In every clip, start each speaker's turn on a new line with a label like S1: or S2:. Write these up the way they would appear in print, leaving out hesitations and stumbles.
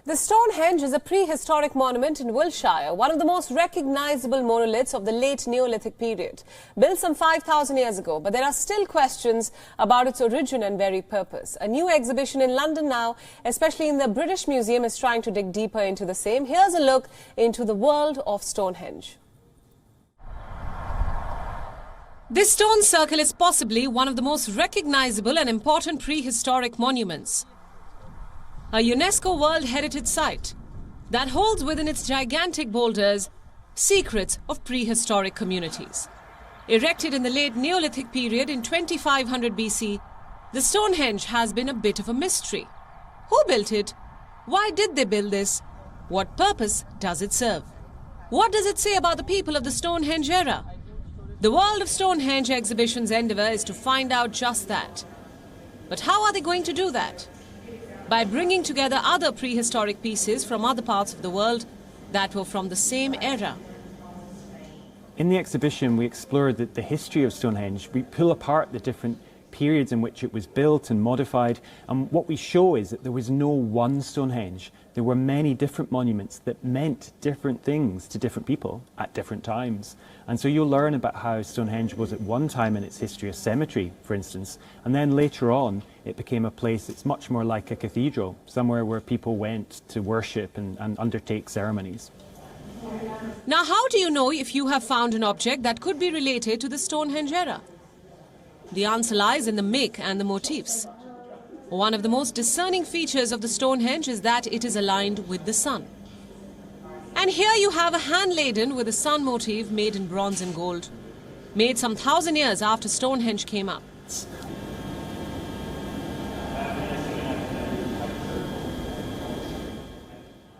S1: The Stonehenge is a prehistoric monument in Wiltshire, one of the most recognizable monoliths of the late Neolithic period. Built some 5,000 years ago, but there are still questions about its origin and very purpose. A new exhibition in London now, especially in the British Museum, is trying to dig deeper into the same. Here's a look into the world of Stonehenge. This stone circle is possibly one of the most recognizable and important prehistoric monuments. A UNESCO World Heritage Site that holds within its gigantic boulders secrets of prehistoric communities. Erected in the late Neolithic period in 2500 BC, the Stonehenge has been a bit of a mystery. Who built it? Why did they build this? What purpose does it serve? What does it say about the people of the Stonehenge era? The World of Stonehenge exhibition's endeavour is to find out just that. But how are they going to do that? By bringing together other prehistoric pieces from other parts of the world that were from the same era.
S2: In the exhibition, we explore the history of Stonehenge. We pull apart the different periods in which it was built and modified, and what we show is that there was no one Stonehenge. There were many different monuments that meant different things to different people at different times. And so you'll learn about how Stonehenge was at one time in its history a cemetery, for instance, and then later on it became a place that's much more like a cathedral, somewhere where people went to worship and undertake ceremonies.
S1: Now, how do you know if you have found an object that could be related to the Stonehenge era? The answer lies in the make and the motifs. One of the most discerning features of the Stonehenge is that it is aligned with the sun. And here you have a hand laden with a sun motif made in bronze and gold, made some 1,000 years after Stonehenge came up.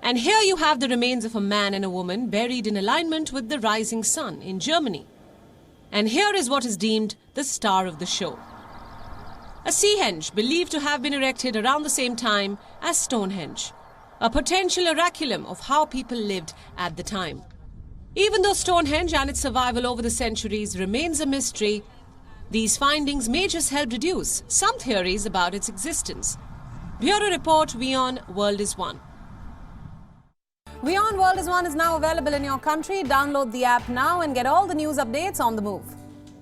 S1: And here you have the remains of a man and a woman buried in alignment with the rising sun in Germany. And here is what is deemed the star of the show. A seahenge believed to have been erected around the same time as Stonehenge. A potential oraculum of how people lived at the time. Even though Stonehenge and its survival over the centuries remains a mystery, these findings may just help reduce some theories about its existence. Bureau Report, WION World is One. WION World is One is now available in your country. Download the app now and get all the news updates on the move.